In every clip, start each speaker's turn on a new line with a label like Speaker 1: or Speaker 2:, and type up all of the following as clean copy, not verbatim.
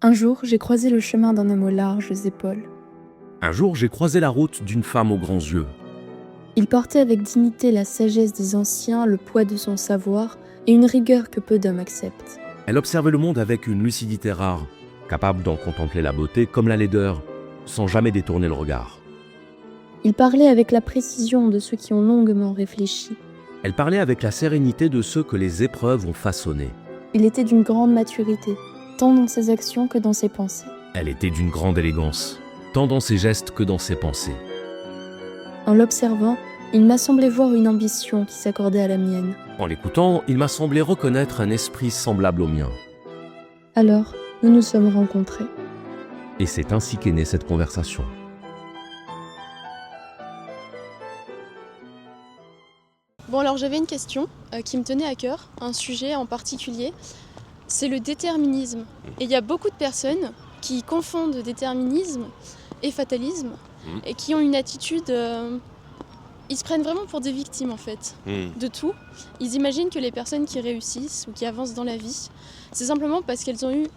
Speaker 1: Un jour, j'ai croisé le chemin d'un homme aux larges épaules.
Speaker 2: Un jour, j'ai croisé la route d'une femme aux grands yeux.
Speaker 1: Il portait avec dignité la sagesse des anciens, le poids de son savoir et une rigueur que peu d'hommes acceptent.
Speaker 2: Elle observait le monde avec une lucidité rare, capable d'en contempler la beauté comme la laideur, sans jamais détourner le regard.
Speaker 1: Il parlait avec la précision de ceux qui ont longuement réfléchi.
Speaker 2: Elle parlait avec la sérénité de ceux que les épreuves ont façonnés.
Speaker 1: Il était d'une grande maturité, tant dans ses actions que dans ses pensées.
Speaker 2: Elle était d'une grande élégance, tant dans ses gestes que dans ses pensées.
Speaker 1: En l'observant, il m'a semblé voir une ambition qui s'accordait à la mienne.
Speaker 2: En l'écoutant, il m'a semblé reconnaître un esprit semblable au mien.
Speaker 1: Alors, nous nous sommes rencontrés.
Speaker 2: Et c'est ainsi qu'est née cette conversation.
Speaker 3: Bon, alors j'avais une question qui me tenait à cœur, un sujet en particulier, c'est le déterminisme. Et il y a beaucoup de personnes qui confondent déterminisme et fatalisme et qui ont une attitude... ils se prennent vraiment pour des victimes en fait, de tout. Ils imaginent que les personnes qui réussissent ou qui avancent dans la vie, c'est simplement parce qu'elles ont eu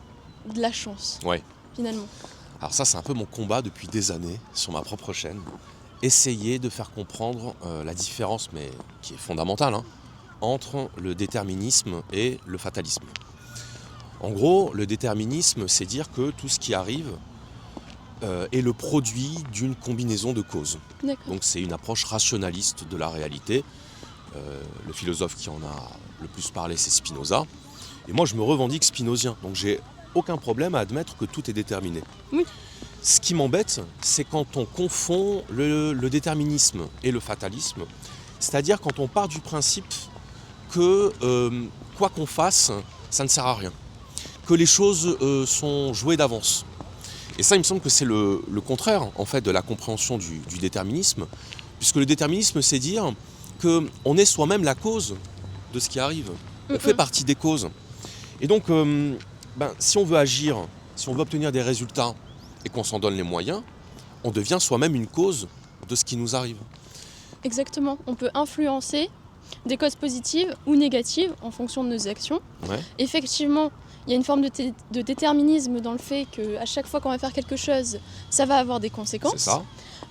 Speaker 3: de la chance,
Speaker 4: Ouais.
Speaker 3: finalement.
Speaker 4: Alors ça, c'est un peu mon combat depuis des années sur ma propre chaîne. Essayer de faire comprendre la différence, mais qui est fondamentale, entre le déterminisme et le fatalisme. En gros, le déterminisme, c'est dire que tout ce qui arrive est le produit d'une combinaison de causes.
Speaker 3: D'accord.
Speaker 4: Donc c'est une approche rationaliste de la réalité. Le philosophe qui en a le plus parlé, c'est Spinoza. Et moi, je me revendique spinozien, donc j'ai aucun problème à admettre que tout est déterminé.
Speaker 3: Oui.
Speaker 4: Ce qui m'embête, c'est quand on confond le déterminisme et le fatalisme. C'est-à-dire quand on part du principe que quoi qu'on fasse, ça ne sert à rien. Que les choses sont jouées d'avance. Et ça, il me semble que c'est le contraire en fait, de la compréhension du déterminisme. Puisque le déterminisme, c'est dire qu'on est soi-même la cause de ce qui arrive. On fait partie des causes. Et donc, si on veut agir, si on veut obtenir des résultats, et qu'on s'en donne les moyens, on devient soi-même une cause de ce qui nous arrive.
Speaker 3: Exactement, on peut influencer des causes positives ou négatives en fonction de nos actions.
Speaker 4: Ouais.
Speaker 3: Effectivement, il y a une forme de déterminisme dans le fait qu'à chaque fois qu'on va faire quelque chose, ça va avoir des conséquences.
Speaker 4: C'est ça.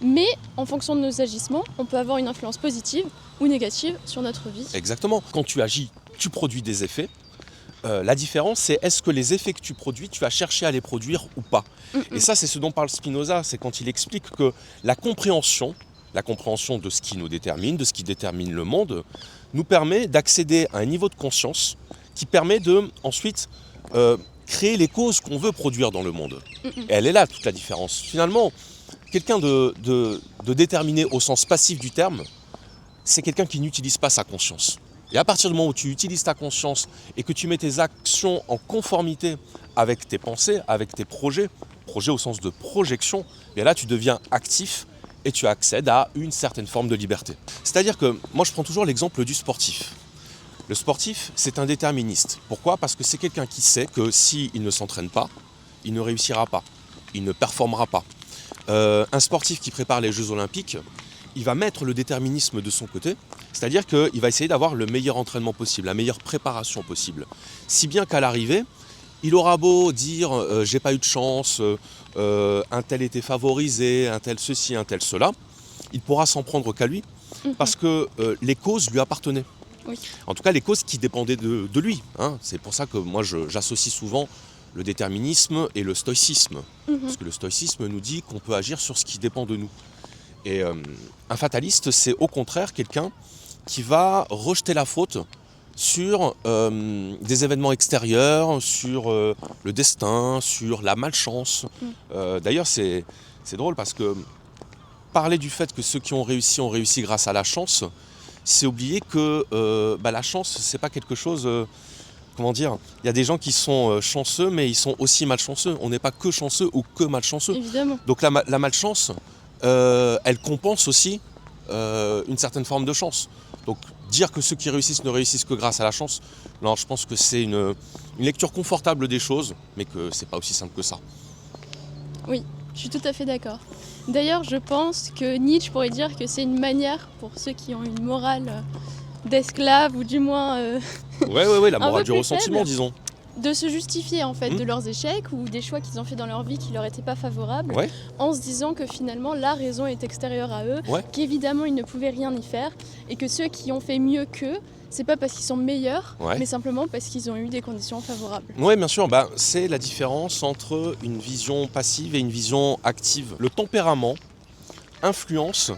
Speaker 3: Mais en fonction de nos agissements, on peut avoir une influence positive ou négative sur notre vie.
Speaker 4: Exactement. Quand tu agis, tu produis des effets. La différence, c'est est-ce que les effets que tu produis, tu vas chercher à les produire ou pas. Et ça, c'est ce dont parle Spinoza, c'est quand il explique que la compréhension de ce qui nous détermine, de ce qui détermine le monde, nous permet d'accéder à un niveau de conscience qui permet de, ensuite, créer les causes qu'on veut produire dans le monde. Et elle est là, toute la différence. Finalement, quelqu'un de déterminé au sens passif du terme, c'est quelqu'un qui n'utilise pas sa conscience. Et à partir du moment où tu utilises ta conscience et que tu mets tes actions en conformité avec tes pensées, avec tes projets au sens de projection, et là tu deviens actif et tu accèdes à une certaine forme de liberté. C'est-à-dire que moi je prends toujours l'exemple du sportif. Le sportif, c'est un déterministe. Pourquoi ? Parce que c'est quelqu'un qui sait que s'il ne s'entraîne pas, il ne réussira pas, il ne performera pas. Un sportif qui prépare les Jeux Olympiques, il va mettre le déterminisme de son côté, c'est-à-dire qu'il va essayer d'avoir le meilleur entraînement possible, la meilleure préparation possible. Si bien qu'à l'arrivée, il aura beau dire j'ai pas eu de chance, un tel était favorisé, un tel ceci, un tel cela, il pourra s'en prendre qu'à lui, parce que les causes lui appartenaient.
Speaker 3: Oui.
Speaker 4: En tout cas, les causes qui dépendaient de lui. C'est pour ça que moi j'associe souvent le déterminisme et le stoïcisme. Parce que le stoïcisme nous dit qu'on peut agir sur ce qui dépend de nous. Et un fataliste, c'est au contraire quelqu'un qui va rejeter la faute sur des événements extérieurs, sur le destin, sur la malchance. D'ailleurs, c'est drôle parce que parler du fait que ceux qui ont réussi grâce à la chance, c'est oublier que la chance, c'est pas quelque chose... comment dire ? Il y a des gens qui sont chanceux, mais ils sont aussi malchanceux. On n'est pas que chanceux ou que malchanceux.
Speaker 3: Évidemment.
Speaker 4: Donc la malchance... elle compense aussi une certaine forme de chance. Donc dire que ceux qui réussissent ne réussissent que grâce à la chance, non, je pense que c'est une lecture confortable des choses, mais que c'est pas aussi simple que ça.
Speaker 3: Oui, je suis tout à fait d'accord. D'ailleurs, je pense que Nietzsche pourrait dire que c'est une manière pour ceux qui ont une morale d'esclave ou du moins
Speaker 4: Ouais, la
Speaker 3: un
Speaker 4: morale
Speaker 3: peu
Speaker 4: du
Speaker 3: plus
Speaker 4: ressentiment,
Speaker 3: faible,
Speaker 4: disons.
Speaker 3: de se justifier en fait
Speaker 4: Mmh.
Speaker 3: de leurs échecs ou des choix qu'ils ont fait dans leur vie qui leur étaient pas favorables,
Speaker 4: Ouais.
Speaker 3: en se disant que finalement la raison est extérieure à eux,
Speaker 4: Ouais.
Speaker 3: qu'évidemment ils ne pouvaient rien y faire et que ceux qui ont fait mieux qu'eux, c'est pas parce qu'ils sont meilleurs,
Speaker 4: Ouais.
Speaker 3: mais simplement parce qu'ils ont eu des conditions favorables.
Speaker 4: Oui, bien sûr, c'est la différence entre une vision passive et une vision active. Le tempérament influence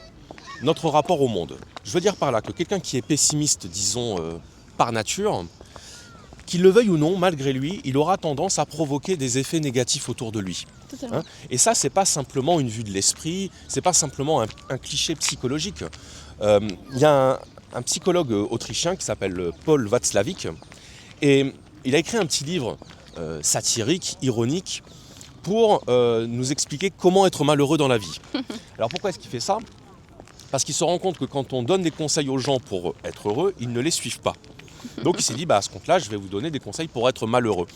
Speaker 4: notre rapport au monde. Je veux dire par là que quelqu'un qui est pessimiste, disons, par nature, qu'il le veuille ou non, malgré lui, il aura tendance à provoquer des effets négatifs autour de lui.
Speaker 3: Totalement.
Speaker 4: Hein. Et ça, c'est pas simplement une vue de l'esprit, c'est pas simplement un cliché psychologique. Il y a un psychologue autrichien qui s'appelle Paul Watzlawick, et il a écrit un petit livre satirique, ironique, pour nous expliquer comment être malheureux dans la vie. Alors pourquoi est-ce qu'il fait ça ? Parce qu'il se rend compte que quand on donne des conseils aux gens pour être heureux, ils ne les suivent pas. Donc il s'est dit, à ce compte-là, je vais vous donner des conseils pour être malheureux.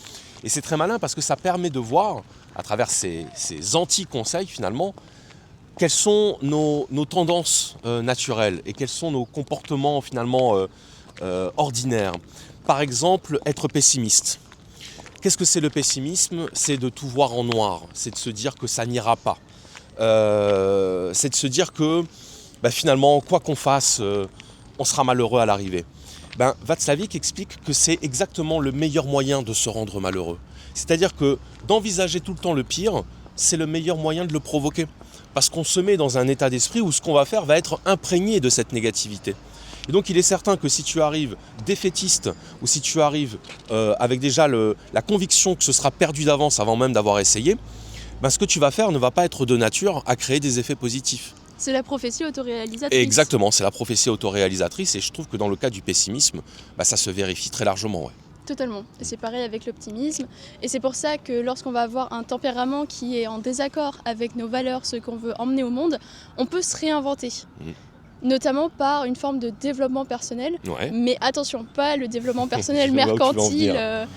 Speaker 4: Et c'est très malin parce que ça permet de voir, à travers ces anti-conseils finalement, quelles sont nos tendances naturelles et quels sont nos comportements finalement ordinaires. Par exemple, être pessimiste. Qu'est-ce que c'est le pessimisme ? C'est de tout voir en noir, c'est de se dire que ça n'ira pas. C'est de se dire que finalement, quoi qu'on fasse, on sera malheureux à l'arrivée. Watzlawick explique que c'est exactement le meilleur moyen de se rendre malheureux. C'est-à-dire que d'envisager tout le temps le pire, c'est le meilleur moyen de le provoquer. Parce qu'on se met dans un état d'esprit où ce qu'on va faire va être imprégné de cette négativité. Et donc il est certain que si tu arrives défaitiste ou si tu arrives avec déjà la conviction que ce sera perdu d'avance avant même d'avoir essayé, ce que tu vas faire ne va pas être de nature à créer des effets positifs.
Speaker 3: C'est la prophétie autoréalisatrice.
Speaker 4: Exactement, c'est la prophétie autoréalisatrice et je trouve que dans le cas du pessimisme, ça se vérifie très largement. Ouais.
Speaker 3: Totalement. Et c'est pareil avec l'optimisme. Et c'est pour ça que lorsqu'on va avoir un tempérament qui est en désaccord avec nos valeurs, ce qu'on veut emmener au monde, on peut se réinventer. Notamment par une forme de développement personnel.
Speaker 4: Ouais.
Speaker 3: Mais attention, pas le développement personnel
Speaker 4: Je vois où tu veux en
Speaker 3: mercantile.
Speaker 4: venir.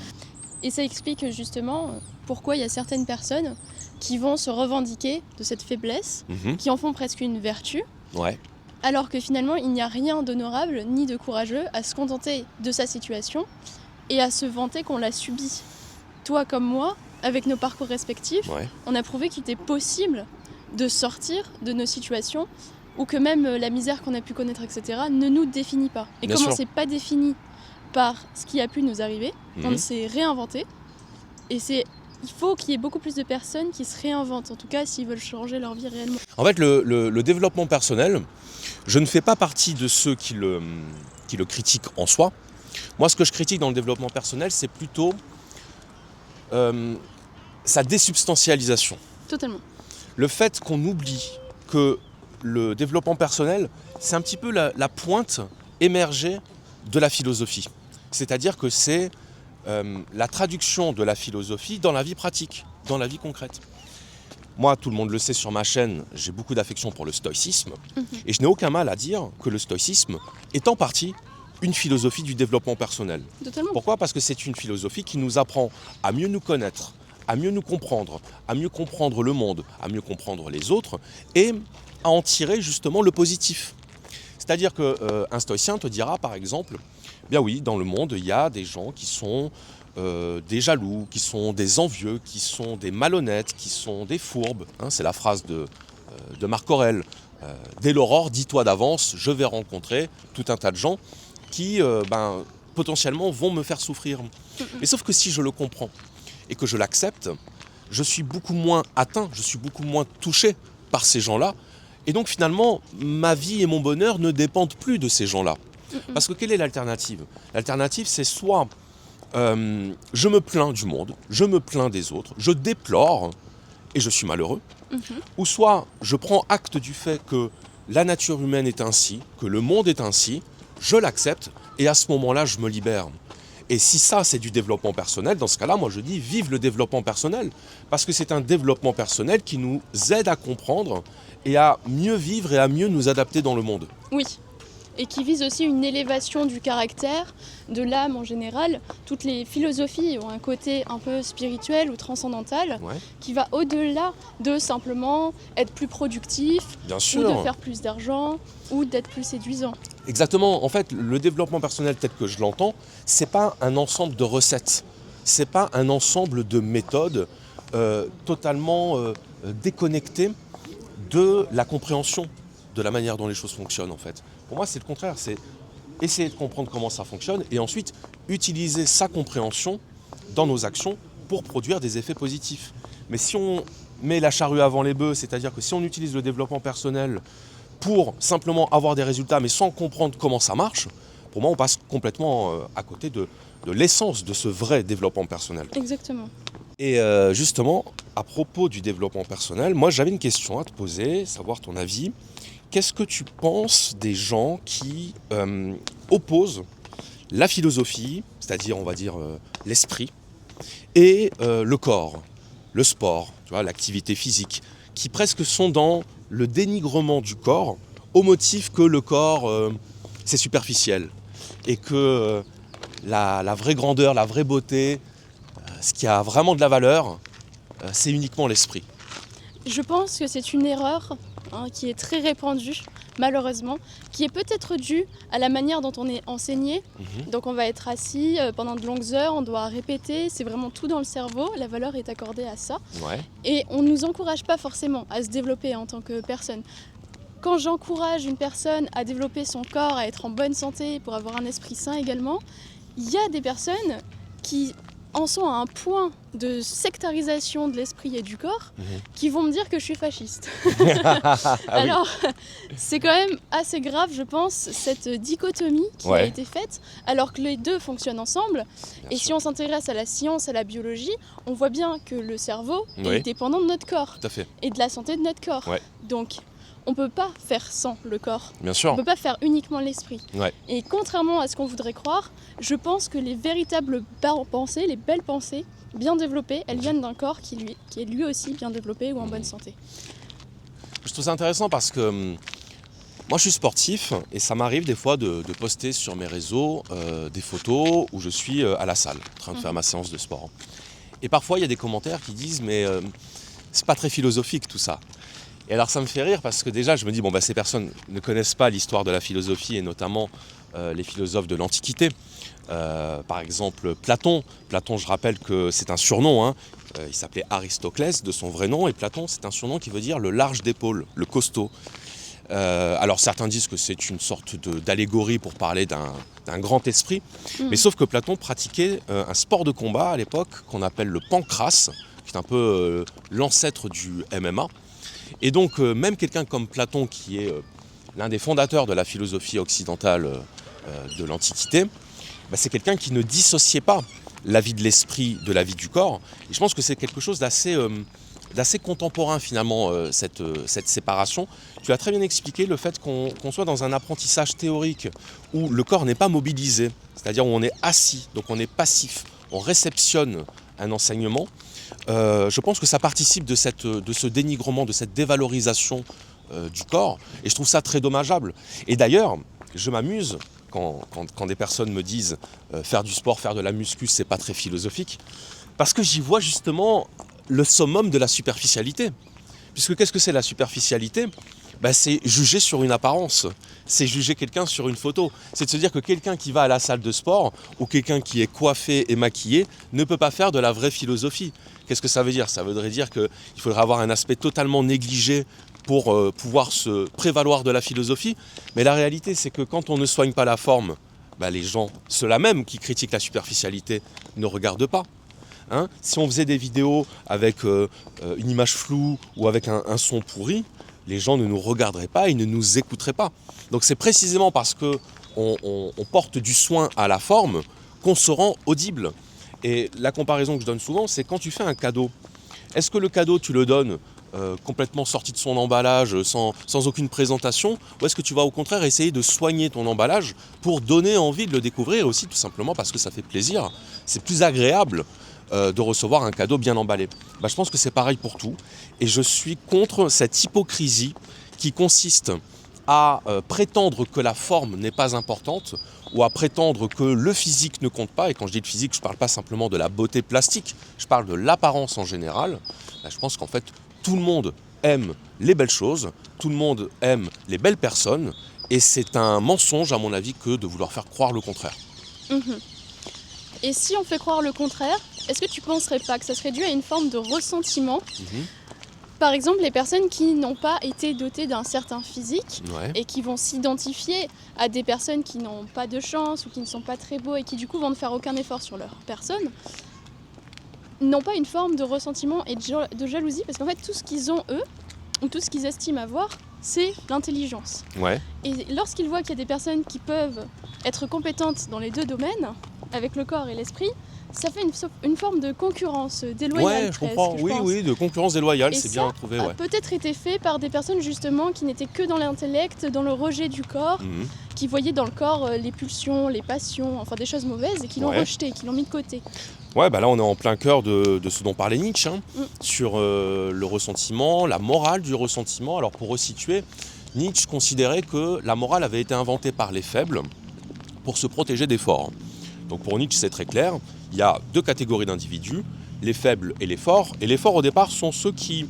Speaker 3: Et ça explique justement pourquoi il y a certaines personnes qui vont se revendiquer de cette faiblesse, qui en font presque une vertu.
Speaker 4: Ouais.
Speaker 3: Alors que finalement, il n'y a rien d'honorable ni de courageux à se contenter de sa situation et à se vanter qu'on l'a subie. Toi comme moi, avec nos parcours respectifs, on a prouvé qu'il était possible de sortir de nos situations ou que même la misère qu'on a pu connaître, etc., ne nous définit pas. Et
Speaker 4: Bien
Speaker 3: comme on
Speaker 4: sûr.
Speaker 3: ne s'est pas défini par ce qui a pu nous arriver, on s'est réinventé. Et il faut qu'il y ait beaucoup plus de personnes qui se réinventent, en tout cas s'ils veulent changer leur vie réellement.
Speaker 4: En fait, le développement personnel, je ne fais pas partie de ceux qui le critiquent en soi. Moi, ce que je critique dans le développement personnel, c'est plutôt sa désubstantialisation.
Speaker 3: Totalement.
Speaker 4: Le fait qu'on oublie que le développement personnel, c'est un petit peu la pointe émergée de la philosophie. C'est-à-dire que c'est la traduction de la philosophie dans la vie pratique, dans la vie concrète. Moi, tout le monde le sait sur ma chaîne, j'ai beaucoup d'affection pour le stoïcisme. Et je n'ai aucun mal à dire que le stoïcisme est en partie une philosophie du développement personnel.
Speaker 3: Totalement.
Speaker 4: Pourquoi ? Parce que c'est une philosophie qui nous apprend à mieux nous connaître, à mieux nous comprendre, à mieux comprendre le monde, à mieux comprendre les autres et à en tirer justement le positif. C'est-à-dire qu'un stoïcien te dira par exemple, bien oui, dans le monde, il y a des gens qui sont des jaloux, qui sont des envieux, qui sont des malhonnêtes, qui sont des fourbes. C'est la phrase de Marc Aurèle. Dès l'aurore, dis-toi d'avance, je vais rencontrer tout un tas de gens qui potentiellement vont me faire souffrir. Mais sauf que si je le comprends et que je l'accepte, je suis beaucoup moins atteint, je suis beaucoup moins touché par ces gens-là. Et donc finalement, ma vie et mon bonheur ne dépendent plus de ces gens-là. Parce que quelle est l'alternative ? L'alternative, c'est soit je me plains du monde, je me plains des autres, je déplore et je suis malheureux, ou soit je prends acte du fait que la nature humaine est ainsi, que le monde est ainsi, je l'accepte et à ce moment-là, je me libère. Et si ça, c'est du développement personnel, dans ce cas-là, moi je dis vive le développement personnel. Parce que c'est un développement personnel qui nous aide à comprendre et à mieux vivre et à mieux nous adapter dans le monde.
Speaker 3: Oui. Et qui vise aussi une élévation du caractère, de l'âme en général. Toutes les philosophies ont un côté un peu spirituel ou transcendantal qui va au-delà de simplement être plus productif,
Speaker 4: Bien sûr.
Speaker 3: ou de faire plus d'argent, ou d'être plus séduisant.
Speaker 4: Exactement. En fait, le développement personnel tel que je l'entends, c'est pas un ensemble de recettes. c'est pas un ensemble de méthodes totalement déconnectées de la compréhension de la manière dont les choses fonctionnent en fait. Pour moi, c'est le contraire, c'est essayer de comprendre comment ça fonctionne et ensuite utiliser sa compréhension dans nos actions pour produire des effets positifs. Mais si on met la charrue avant les bœufs, c'est-à-dire que si on utilise le développement personnel pour simplement avoir des résultats mais sans comprendre comment ça marche, pour moi on passe complètement à côté de l'essence de ce vrai développement personnel.
Speaker 3: Exactement.
Speaker 4: Et justement, à propos du développement personnel, moi j'avais une question à te poser, savoir ton avis. Qu'est-ce que tu penses des gens qui opposent la philosophie, c'est-à-dire on va dire l'esprit, et le corps, le sport, tu vois, l'activité physique, qui presque sont dans le dénigrement du corps au motif que le corps c'est superficiel et que la vraie grandeur, la vraie beauté, ce qui a vraiment de la valeur, c'est uniquement l'esprit.
Speaker 3: Je pense que c'est une erreur qui est très répandue, malheureusement, qui est peut-être due à la manière dont on est enseigné. Donc on va être assis pendant de longues heures, on doit répéter, c'est vraiment tout dans le cerveau, la valeur est accordée à ça.
Speaker 4: Ouais.
Speaker 3: Et on ne nous encourage pas forcément à se développer en tant que personne. Quand j'encourage une personne à développer son corps, à être en bonne santé, pour avoir un esprit sain également, il y a des personnes qui en sont à un point de sectarisation de l'esprit et du corps qui vont me dire que je suis fasciste. Alors, c'est quand même assez grave, je pense, cette dichotomie qui a été faite, alors que les deux fonctionnent ensemble.
Speaker 4: Bien
Speaker 3: et
Speaker 4: sûr.
Speaker 3: si on s'intéresse à la science, à la biologie, on voit bien que le cerveau est dépendant de notre corps
Speaker 4: Tout à fait,
Speaker 3: et de la santé de notre corps.
Speaker 4: Ouais.
Speaker 3: Donc, on ne peut pas faire sans le corps.
Speaker 4: bien
Speaker 3: On
Speaker 4: sûr.
Speaker 3: ne peut pas faire uniquement l'esprit.
Speaker 4: Ouais.
Speaker 3: Et contrairement à ce qu'on voudrait croire, je pense que les véritables pensées, les belles pensées, bien développées, elles viennent d'un corps qui est lui aussi bien développé ou en bonne santé.
Speaker 4: Je trouve ça intéressant parce que moi je suis sportif et ça m'arrive des fois de poster sur mes réseaux des photos où je suis à la salle en train de faire ma séance de sport. Et parfois il y a des commentaires qui disent mais c'est pas très philosophique tout ça. Et alors ça me fait rire parce que déjà je me dis ces personnes ne connaissent pas l'histoire de la philosophie et notamment les philosophes de l'Antiquité. Par exemple Platon. Platon, je rappelle que c'est un surnom, il s'appelait Aristoclès de son vrai nom et Platon c'est un surnom qui veut dire le large d'épaule, le costaud. Alors certains disent que c'est une sorte d'allégorie pour parler d'un grand esprit, mais sauf que Platon pratiquait un sport de combat à l'époque qu'on appelle le pancrace, qui est un peu l'ancêtre du MMA. Et donc même quelqu'un comme Platon, qui est l'un des fondateurs de la philosophie occidentale de l'Antiquité, c'est quelqu'un qui ne dissociait pas la vie de l'esprit de la vie du corps. Et je pense que c'est quelque chose d'assez contemporain finalement, cette séparation. Tu as très bien expliqué le fait qu'on soit dans un apprentissage théorique où le corps n'est pas mobilisé, c'est-à-dire où on est assis, donc on est passif, on réceptionne un enseignement. Je pense que ça participe de ce dénigrement, de cette dévalorisation du corps, et je trouve ça très dommageable. Et d'ailleurs, je m'amuse quand des personnes me disent faire du sport, faire de la muscu, c'est pas très philosophique, parce que j'y vois justement le summum de la superficialité. Puisque qu'est-ce que c'est la superficialité ? C'est juger sur une apparence, c'est juger quelqu'un sur une photo. C'est de se dire que quelqu'un qui va à la salle de sport ou quelqu'un qui est coiffé et maquillé ne peut pas faire de la vraie philosophie. Qu'est-ce que ça veut dire ? Ça voudrait dire qu'il faudrait avoir un aspect totalement négligé pour pouvoir se prévaloir de la philosophie. Mais la réalité, c'est que quand on ne soigne pas la forme, les gens, ceux-là même qui critiquent la superficialité, ne regardent pas. Si on faisait des vidéos avec une image floue ou avec un son pourri, les gens ne nous regarderaient pas, ils ne nous écouteraient pas. Donc c'est précisément parce qu'on porte du soin à la forme qu'on se rend audible. Et la comparaison que je donne souvent, c'est quand tu fais un cadeau. Est-ce que le cadeau, tu le donnes complètement sorti de son emballage, sans aucune présentation, ou est-ce que tu vas au contraire essayer de soigner ton emballage pour donner envie de le découvrir, aussi tout simplement parce que ça fait plaisir. C'est plus agréable de recevoir un cadeau bien emballé. Je pense que c'est pareil pour tout. Et je suis contre cette hypocrisie qui consiste à prétendre que la forme n'est pas importante ou à prétendre que le physique ne compte pas. Et quand je dis le physique, je ne parle pas simplement de la beauté plastique, je parle de l'apparence en général. Je pense qu'en fait, tout le monde aime les belles choses, tout le monde aime les belles personnes, et c'est un mensonge, à mon avis, que de vouloir faire croire le contraire.
Speaker 3: Et si on fait croire le contraire, est-ce que tu penserais pas que ça serait dû à une forme de ressentiment?
Speaker 4: Mhm.
Speaker 3: Par exemple, les personnes qui n'ont pas été dotées d'un certain physique
Speaker 4: Ouais.
Speaker 3: et qui vont s'identifier à des personnes qui n'ont pas de chance ou qui ne sont pas très beaux et qui du coup vont ne faire aucun effort sur leur personne, n'ont pas une forme de ressentiment et de jalousie parce qu'en fait tout ce qu'ils ont eux, ou tout ce qu'ils estiment avoir, c'est l'intelligence.
Speaker 4: Ouais.
Speaker 3: Et lorsqu'ils voient qu'il y a des personnes qui peuvent être compétentes dans les deux domaines, avec le corps et l'esprit, ça fait une forme de concurrence déloyale.
Speaker 4: Ouais, je comprends.
Speaker 3: presque, je
Speaker 4: Oui,
Speaker 3: pense.
Speaker 4: oui, de concurrence déloyale,
Speaker 3: Et
Speaker 4: c'est
Speaker 3: ça
Speaker 4: bien trouvé,
Speaker 3: a
Speaker 4: ouais.
Speaker 3: peut-être été fait par des personnes justement qui n'étaient que dans l'intellect, dans le rejet du corps,
Speaker 4: Mhm.
Speaker 3: qui voyaient dans le corps les pulsions, les passions, enfin des choses mauvaises et qui l'ont
Speaker 4: Ouais.
Speaker 3: rejeté, qui l'ont mis de côté.
Speaker 4: Ouais, bah là on est en plein cœur de ce dont parlait Nietzsche, hein, sur le ressentiment, la morale du ressentiment. Alors pour resituer, Nietzsche considérait que la morale avait été inventée par les faibles pour se protéger des forts. Donc pour Nietzsche c'est très clair, il y a deux catégories d'individus, les faibles et les forts. Et les forts au départ sont ceux qui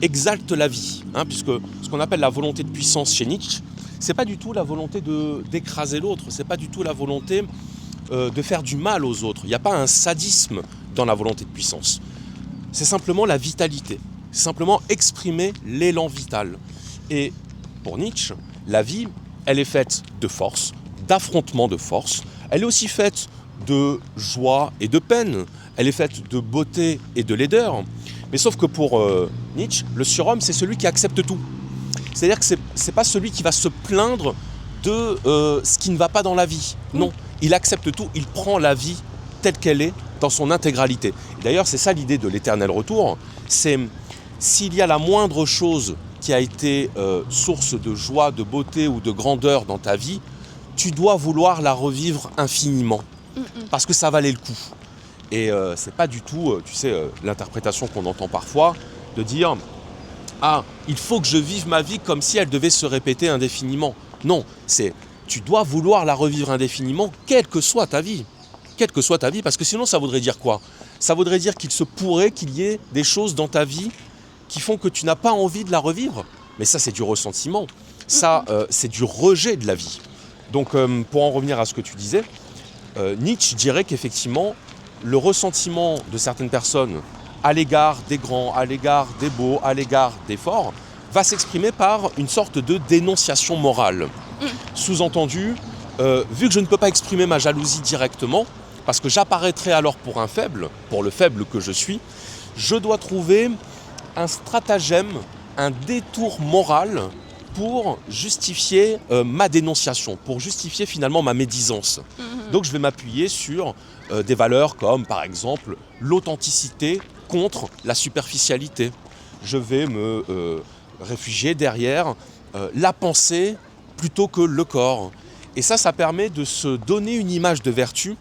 Speaker 4: exaltent la vie, hein, puisque ce qu'on appelle la volonté de puissance chez Nietzsche, c'est pas du tout la volonté d'écraser l'autre, c'est pas du tout la volonté de faire du mal aux autres. Il n'y a pas un sadisme dans la volonté de puissance. C'est simplement la vitalité. C'est simplement exprimer l'élan vital. Et pour Nietzsche, la vie, elle est faite de force, d'affrontements de force. Elle est aussi faite de joie et de peine. Elle est faite de beauté et de laideur. Mais sauf que pour Nietzsche, le surhomme, c'est celui qui accepte tout. C'est-à-dire que c'est pas celui qui va se plaindre de ce qui ne va pas dans la vie. Non. Il accepte tout, il prend la vie telle qu'elle est dans son intégralité. Et d'ailleurs, c'est ça l'idée de l'éternel retour, c'est s'il y a la moindre chose qui a été source de joie, de beauté ou de grandeur dans ta vie, tu dois vouloir la revivre infiniment, parce que ça valait le coup. Et c'est pas du tout, tu sais, l'interprétation qu'on entend parfois, de dire « Ah, il faut que je vive ma vie comme si elle devait se répéter indéfiniment ». Non, c'est tu dois vouloir la revivre indéfiniment, quelle que soit ta vie. Quelle que soit ta vie, parce que sinon ça voudrait dire quoi? Ça voudrait dire qu'il se pourrait qu'il y ait des choses dans ta vie qui font que tu n'as pas envie de la revivre. Mais ça, c'est du ressentiment. Ça, c'est du rejet de la vie. Donc, pour en revenir à ce que tu disais, Nietzsche dirait qu'effectivement, le ressentiment de certaines personnes à l'égard des grands, à l'égard des beaux, à l'égard des forts, va s'exprimer par une sorte de dénonciation morale. Sous-entendu, vu que je ne peux pas exprimer ma jalousie directement, parce que j'apparaîtrais alors pour un faible, pour le faible que je suis, je dois trouver un stratagème, un détour moral pour justifier ma dénonciation, pour justifier finalement ma médisance. Donc je vais m'appuyer sur des valeurs comme par exemple l'authenticité contre la superficialité. Je vais me réfugier derrière la pensée plutôt que le corps. Et ça permet de se donner une image de vertu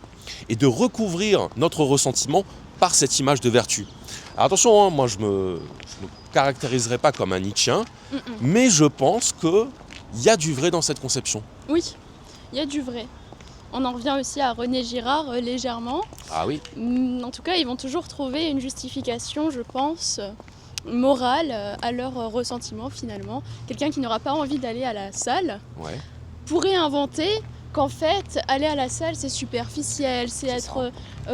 Speaker 4: et de recouvrir notre ressentiment par cette image de vertu. Alors attention, hein, moi je me caractériserai pas comme un Nietzschéen, mais je pense qu'il y a du vrai dans cette conception.
Speaker 3: Oui, il y a du vrai. On en revient aussi à René Girard légèrement.
Speaker 4: Ah oui.
Speaker 3: En tout cas, ils vont toujours trouver une justification, je pense, morale à leur ressentiment finalement. Quelqu'un qui n'aura pas envie d'aller à la salle
Speaker 4: Ouais.
Speaker 3: pourrait inventer qu'en fait, aller à la salle, c'est superficiel, c'est être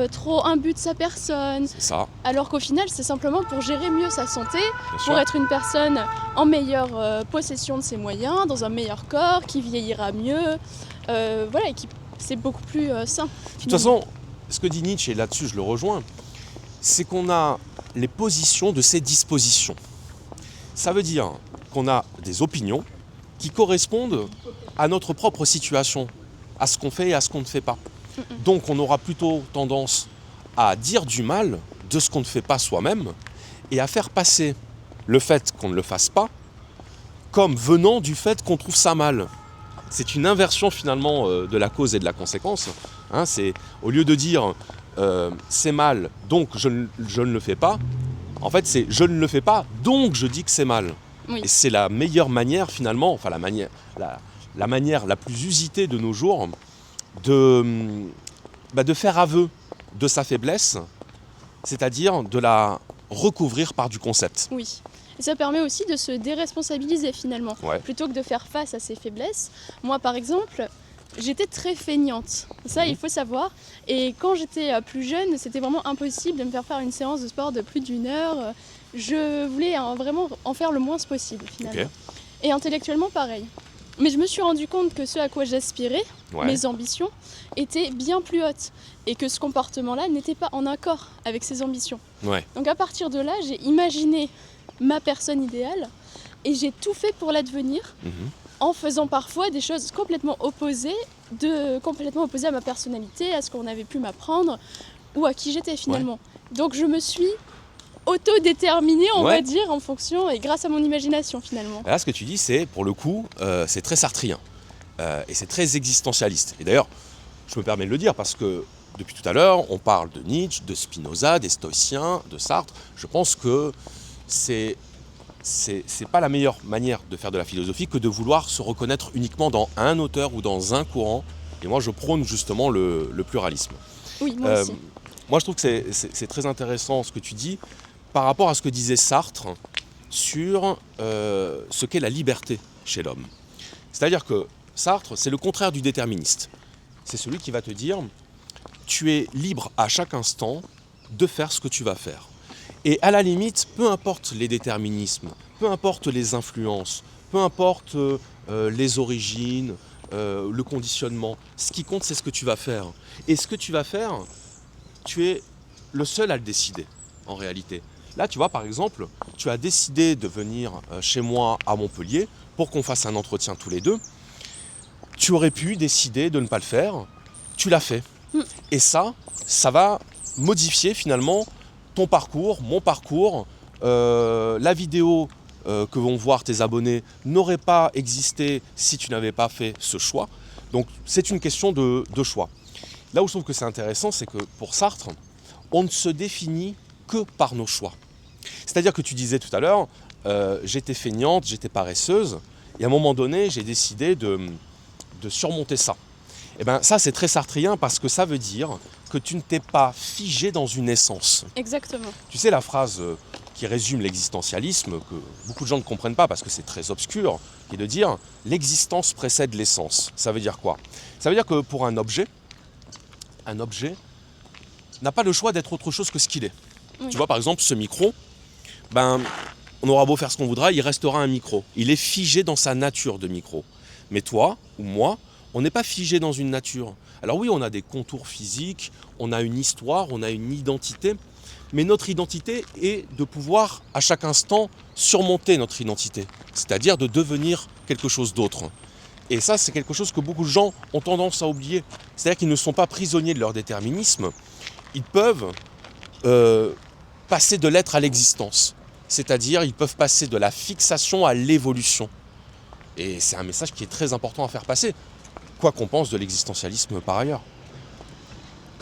Speaker 3: trop imbu de sa personne.
Speaker 4: C'est ça.
Speaker 3: Alors qu'au final, c'est simplement pour gérer mieux sa santé,
Speaker 4: Bien
Speaker 3: pour
Speaker 4: sûr.
Speaker 3: être une personne en meilleure possession de ses moyens, dans un meilleur corps, qui vieillira mieux, voilà, et qui c'est beaucoup plus sain.
Speaker 4: De toute façon, ce que dit Nietzsche, et là-dessus je le rejoins, c'est qu'on a les positions de ses dispositions. Ça veut dire qu'on a des opinions qui correspondent à notre propre situation, à ce qu'on fait et à ce qu'on ne fait pas. Donc on aura plutôt tendance à dire du mal de ce qu'on ne fait pas soi-même et à faire passer le fait qu'on ne le fasse pas comme venant du fait qu'on trouve ça mal. C'est une inversion finalement de la cause et de la conséquence. Hein, c'est au lieu de dire c'est mal, donc je ne le fais pas, en fait c'est je ne le fais pas, donc je dis que c'est mal.
Speaker 3: Oui.
Speaker 4: Et c'est la meilleure manière finalement, enfin la manière la plus usitée de nos jours de faire aveu de sa faiblesse, c'est-à-dire de la recouvrir par du concept.
Speaker 3: Oui. Et ça permet aussi de se déresponsabiliser finalement.
Speaker 4: Ouais.
Speaker 3: Plutôt que de faire face à ses faiblesses. Moi par exemple, j'étais très feignante. Ça, il faut savoir. Et quand j'étais plus jeune, c'était vraiment impossible de me faire une séance de sport de plus d'1 heure. Je voulais vraiment en faire le moins possible, finalement.
Speaker 4: Ok.
Speaker 3: Et intellectuellement, pareil. Mais je me suis rendu compte que ce à quoi j'aspirais,
Speaker 4: Ouais.
Speaker 3: mes ambitions, étaient bien plus hautes. Et que ce comportement-là n'était pas en accord avec ces ambitions.
Speaker 4: Ouais.
Speaker 3: Donc à partir de là, j'ai imaginé ma personne idéale et j'ai tout fait pour l'advenir,
Speaker 4: Mhm.
Speaker 3: en faisant parfois des choses complètement opposées à ma personnalité, à ce qu'on avait pu m'apprendre ou à qui j'étais finalement. Donc je me suis auto-déterminée, on
Speaker 4: Ouais.
Speaker 3: va dire, en fonction et grâce à mon imagination finalement.
Speaker 4: Là, ce que tu dis, c'est, pour le coup, c'est très sartrien. Et c'est très existentialiste. Et d'ailleurs, je me permets de le dire parce que depuis tout à l'heure, on parle de Nietzsche, de Spinoza, des stoïciens, de Sartre. Je pense que c'est pas la meilleure manière de faire de la philosophie que de vouloir se reconnaître uniquement dans un auteur ou dans un courant. Et moi, je prône justement le pluralisme.
Speaker 3: Oui, moi aussi.
Speaker 4: Moi, je trouve que c'est très intéressant ce que tu dis par rapport à ce que disait Sartre sur ce qu'est la liberté chez l'homme. C'est-à-dire que Sartre, c'est le contraire du déterministe. C'est celui qui va te dire, tu es libre à chaque instant de faire ce que tu vas faire. Et à la limite, peu importe les déterminismes, peu importe les influences, peu importe les origines, le conditionnement, ce qui compte, c'est ce que tu vas faire. Et ce que tu vas faire, tu es le seul à le décider, en réalité. Là, tu vois, par exemple, tu as décidé de venir chez moi à Montpellier pour qu'on fasse un entretien tous les deux. Tu aurais pu décider de ne pas le faire, tu l'as fait. Et ça va modifier finalement ton parcours, mon parcours. La vidéo que vont voir tes abonnés n'aurait pas existé si tu n'avais pas fait ce choix. Donc c'est une question de choix. Là où je trouve que c'est intéressant, c'est que pour Sartre, on ne se définit que par nos choix. C'est-à-dire que tu disais tout à l'heure, j'étais feignante, j'étais paresseuse, et à un moment donné, j'ai décidé de surmonter ça. Et bien ça, c'est très sartrien parce que ça veut dire que tu ne t'es pas figé dans une essence.
Speaker 3: Exactement.
Speaker 4: Tu sais la phrase qui résume l'existentialisme, que beaucoup de gens ne comprennent pas parce que c'est très obscur, qui est de dire « l'existence précède l'essence ». Ça veut dire quoi? Ça veut dire que pour un objet n'a pas le choix d'être autre chose que ce qu'il est.
Speaker 3: Oui.
Speaker 4: Tu vois, par exemple, ce micro, on aura beau faire ce qu'on voudra, il restera un micro. Il est figé dans sa nature de micro. Mais toi ou moi, on n'est pas figé dans une nature. Alors oui, on a des contours physiques, on a une histoire, on a une identité, mais notre identité est de pouvoir à chaque instant surmonter notre identité, c'est-à-dire de devenir quelque chose d'autre. Et ça, c'est quelque chose que beaucoup de gens ont tendance à oublier. C'est-à-dire qu'ils ne sont pas prisonniers de leur déterminisme, ils peuvent passer de l'être à l'existence, c'est-à-dire ils peuvent passer de la fixation à l'évolution. Et c'est un message qui est très important à faire passer, quoi qu'on pense de l'existentialisme par ailleurs.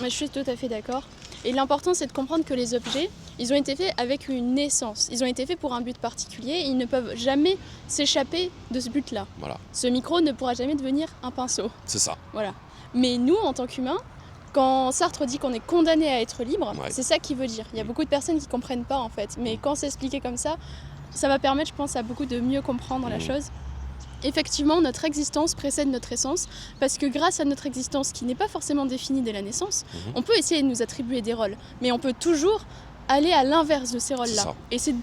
Speaker 3: Mais je suis tout à fait d'accord. Et l'important, c'est de comprendre que les objets, ils ont été faits avec une essence. Ils ont été faits pour un but particulier. Ils ne peuvent jamais s'échapper de ce but-là.
Speaker 4: Voilà,
Speaker 3: Ce micro ne pourra jamais devenir un pinceau.
Speaker 4: c'est ça.
Speaker 3: Voilà. Mais nous, en tant qu'humains, quand Sartre dit qu'on est condamné à être libre,
Speaker 4: Ouais.
Speaker 3: c'est ça qu'il veut dire. Il y a beaucoup de personnes qui ne comprennent pas, en fait. Mais quand c'est expliqué comme ça va permettre, je pense, à beaucoup de mieux comprendre la chose. Effectivement, notre existence précède notre essence, parce que grâce à notre existence, qui n'est pas forcément définie dès la naissance, on peut essayer de nous attribuer des rôles, mais on peut toujours aller à l'inverse de ces rôles-là.
Speaker 4: ça.
Speaker 3: Et c'est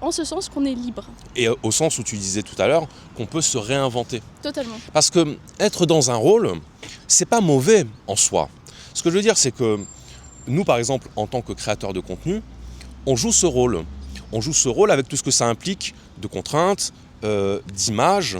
Speaker 3: en ce sens qu'on est libre,
Speaker 4: Et au sens où tu disais tout à l'heure qu'on peut se réinventer.
Speaker 3: totalement.
Speaker 4: Parce que être dans un rôle, c'est pas mauvais en soi. Ce que je veux dire, c'est que nous, par exemple, en tant que créateurs de contenu, on joue ce rôle. On joue ce rôle avec tout ce que ça implique de contraintes, d'images,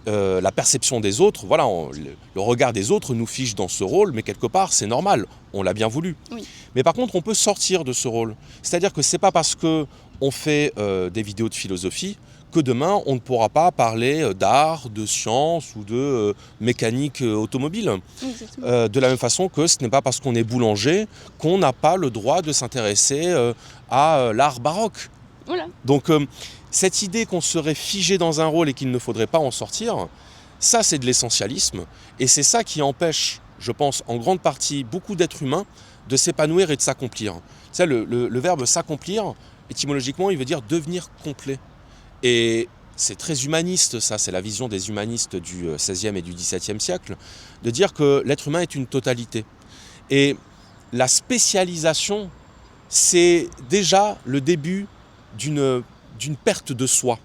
Speaker 4: la perception des autres. Voilà, le regard des autres nous fige dans ce rôle, mais quelque part, c'est normal. On l'a bien voulu.
Speaker 3: Oui.
Speaker 4: Mais par contre, on peut sortir de ce rôle. C'est-à-dire que c'est pas parce qu'on fait des vidéos de philosophie que demain, on ne pourra pas parler d'art, de science ou de mécanique automobile.
Speaker 3: Exactement.
Speaker 4: De la même façon que ce n'est pas parce qu'on est boulanger qu'on n'a pas le droit de s'intéresser à l'art baroque.
Speaker 3: Voilà.
Speaker 4: Donc cette idée qu'on serait figé dans un rôle et qu'il ne faudrait pas en sortir, ça c'est de l'essentialisme. Et c'est ça qui empêche, je pense, en grande partie, beaucoup d'êtres humains de s'épanouir et de s'accomplir. Tu sais, le verbe s'accomplir, étymologiquement, il veut dire devenir complet. Et c'est très humaniste, ça, c'est la vision des humanistes du XVIe et du XVIIe siècle, de dire que l'être humain est une totalité. Et la spécialisation, c'est déjà le début d'une perte de soi.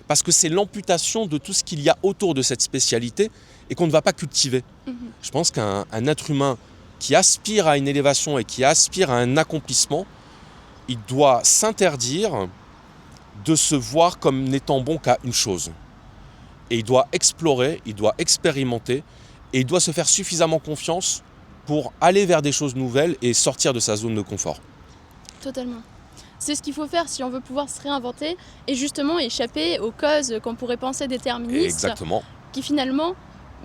Speaker 4: Parce que c'est l'amputation de tout ce qu'il y a autour de cette spécialité et qu'on ne va pas cultiver. Je pense qu'un être humain qui aspire à une élévation et qui aspire à un accomplissement, il doit s'interdire de se voir comme n'étant bon qu'à une chose. Et il doit explorer, il doit expérimenter et il doit se faire suffisamment confiance pour aller vers des choses nouvelles et sortir de sa zone de confort.
Speaker 3: Totalement. C'est ce qu'il faut faire si on veut pouvoir se réinventer et justement échapper aux causes qu'on pourrait penser déterministes.
Speaker 4: Exactement.
Speaker 3: Qui finalement...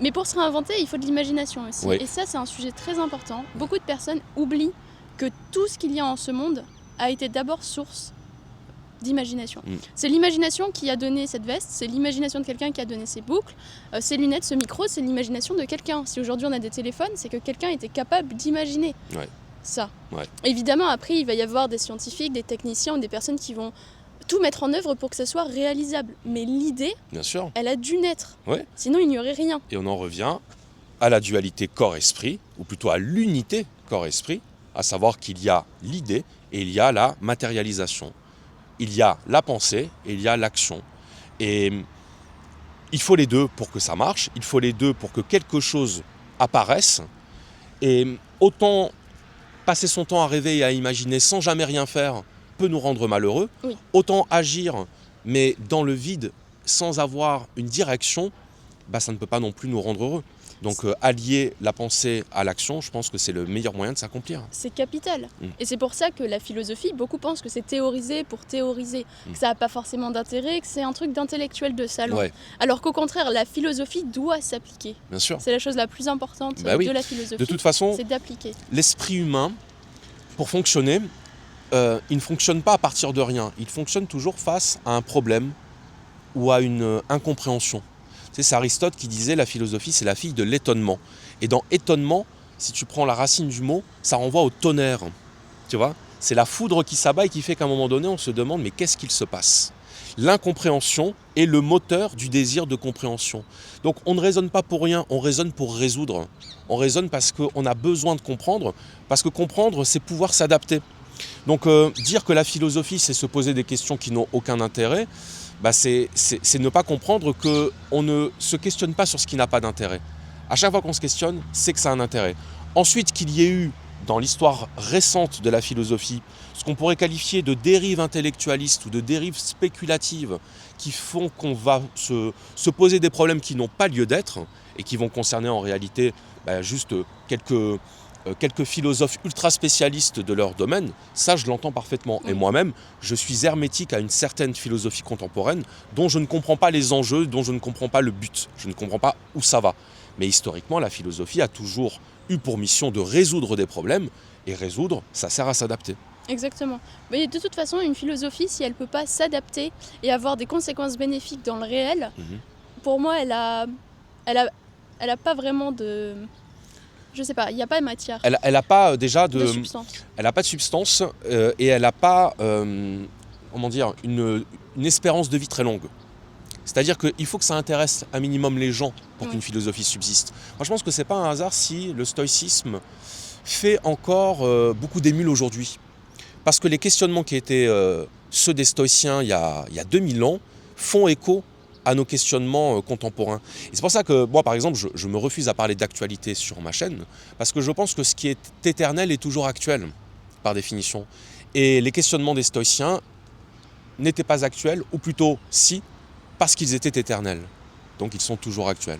Speaker 3: Mais pour se réinventer, il faut de l'imagination aussi.
Speaker 4: Oui.
Speaker 3: Et ça, c'est un sujet très important. Beaucoup de personnes oublient que tout ce qu'il y a en ce monde a été d'abord source d'imagination. C'est l'imagination qui a donné cette veste, c'est l'imagination de quelqu'un qui a donné ces boucles, ces lunettes, ce micro, c'est l'imagination de quelqu'un. Si aujourd'hui on a des téléphones, c'est que quelqu'un était capable d'imaginer ça. Ouais. Évidemment, après, il va y avoir des scientifiques, des techniciens ou des personnes qui vont tout mettre en œuvre pour que ça soit réalisable. Mais l'idée,
Speaker 4: bien sûr,
Speaker 3: elle a dû naître. Ouais. Sinon, il n'y aurait rien.
Speaker 4: Et on en revient à la dualité corps-esprit, ou plutôt à l'unité corps-esprit, à savoir qu'il y a l'idée et il y a la matérialisation. Il y a la pensée et il y a l'action. Et il faut les deux pour que ça marche, il faut les deux pour que quelque chose apparaisse. Et autant passer son temps à rêver et à imaginer sans jamais rien faire peut nous rendre malheureux, autant agir, mais dans le vide, sans avoir une direction, ça ne peut pas non plus nous rendre heureux. Donc allier la pensée à l'action, je pense que c'est le meilleur moyen de s'accomplir.
Speaker 3: C'est capital. Et c'est pour ça que la philosophie, beaucoup pensent que c'est théoriser pour théoriser, que ça n'a pas forcément d'intérêt, que c'est un truc d'intellectuel de salon. Ouais. Alors qu'au contraire, la philosophie doit s'appliquer.
Speaker 4: Bien sûr.
Speaker 3: C'est la chose la plus importante de la philosophie.
Speaker 4: De toute façon,
Speaker 3: c'est d'appliquer.
Speaker 4: L'esprit humain, pour fonctionner, il ne fonctionne pas à partir de rien. Il fonctionne toujours face à un problème ou à une incompréhension. C'est Aristote qui disait la philosophie, c'est la fille de l'étonnement. Et dans étonnement, si tu prends la racine du mot, ça renvoie au tonnerre. Tu vois ? C'est la foudre qui s'abat et qui fait qu'à un moment donné, on se demande mais qu'est-ce qu'il se passe ? L'incompréhension est le moteur du désir de compréhension. Donc on ne raisonne pas pour rien, on raisonne pour résoudre. On raisonne parce qu'on a besoin de comprendre, parce que comprendre, c'est pouvoir s'adapter. Donc dire que la philosophie, c'est se poser des questions qui n'ont aucun intérêt, c'est ne pas comprendre qu'on ne se questionne pas sur ce qui n'a pas d'intérêt. À chaque fois qu'on se questionne, c'est que ça a un intérêt. Ensuite, qu'il y ait eu, dans l'histoire récente de la philosophie, ce qu'on pourrait qualifier de dérives intellectualistes ou de dérives spéculatives qui font qu'on va se poser des problèmes qui n'ont pas lieu d'être et qui vont concerner en réalité juste quelques philosophes ultra spécialistes de leur domaine, ça je l'entends parfaitement. Et moi-même, je suis hermétique à une certaine philosophie contemporaine dont je ne comprends pas les enjeux, dont je ne comprends pas le but, je ne comprends pas où ça va. Mais historiquement, la philosophie a toujours eu pour mission de résoudre des problèmes, et résoudre, ça sert à s'adapter.
Speaker 3: Exactement. Mais de toute façon, une philosophie, si elle ne peut pas s'adapter et avoir des conséquences bénéfiques dans le réel, pour moi, elle a pas vraiment de... Je sais pas, il n'y a pas de matière.
Speaker 4: Elle n'a pas déjà
Speaker 3: de substance.
Speaker 4: Elle n'a pas de substance et elle n'a pas une espérance de vie très longue. C'est-à-dire qu'il faut que ça intéresse un minimum les gens pour qu'une philosophie subsiste. Moi, je pense que ce n'est pas un hasard si le stoïcisme fait encore beaucoup d'émules aujourd'hui. Parce que les questionnements qui étaient ceux des stoïciens il y a 2000 ans font écho à nos questionnements contemporains. Et c'est pour ça que moi, par exemple, je me refuse à parler d'actualité sur ma chaîne, parce que je pense que ce qui est éternel est toujours actuel, par définition. Et les questionnements des stoïciens n'étaient pas actuels, ou plutôt si, parce qu'ils étaient éternels. Donc ils sont toujours actuels.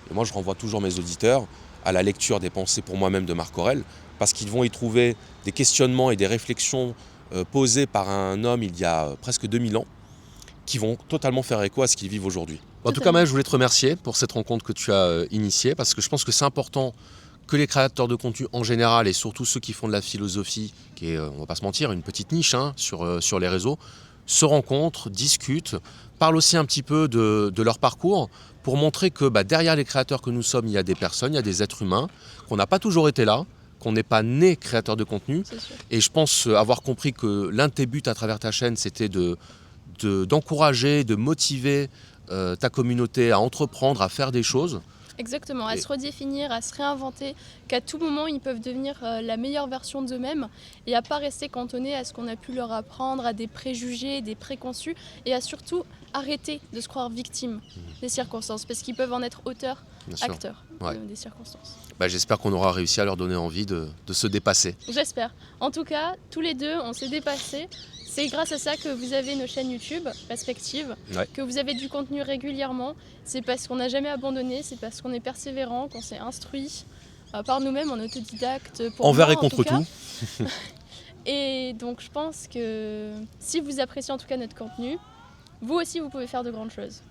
Speaker 4: Et moi, je renvoie toujours mes auditeurs à la lecture des pensées pour moi-même de Marc Aurèle, parce qu'ils vont y trouver des questionnements et des réflexions posées par un homme il y a presque 2000 ans, qui vont totalement faire écho à ce qu'ils vivent aujourd'hui. En tout cas, Maëlle, je voulais te remercier pour cette rencontre que tu as initiée, parce que je pense que c'est important que les créateurs de contenu en général, et surtout ceux qui font de la philosophie, qui est, on va pas se mentir, une petite niche sur les réseaux, se rencontrent, discutent, parlent aussi un petit peu de leur parcours, pour montrer que derrière les créateurs que nous sommes, il y a des personnes, il y a des êtres humains, qu'on n'a pas toujours été là, qu'on n'est pas né créateur de contenu. Et je pense avoir compris que l'un de tes buts à travers ta chaîne, c'était de d'encourager, de motiver ta communauté à entreprendre, à faire des choses.
Speaker 3: Exactement, à se redéfinir, à se réinventer, qu'à tout moment ils peuvent devenir la meilleure version d'eux-mêmes et à pas rester cantonnés à ce qu'on a pu leur apprendre, à des préjugés, des préconçus et à surtout arrêter de se croire victime des circonstances parce qu'ils peuvent en être auteurs,
Speaker 4: Bien sûr.
Speaker 3: acteurs des circonstances.
Speaker 4: J'espère qu'on aura réussi à leur donner envie de se dépasser.
Speaker 3: J'espère. En tout cas, tous les deux, on s'est dépassés. C'est grâce à ça que vous avez nos chaînes YouTube respectives, que vous avez du contenu régulièrement. C'est parce qu'on n'a jamais abandonné, c'est parce qu'on est persévérant, qu'on s'est instruit par nous-mêmes en autodidacte.
Speaker 4: Envers et contre tout.
Speaker 3: Et donc je pense que si vous appréciez en tout cas notre contenu, vous aussi vous pouvez faire de grandes choses.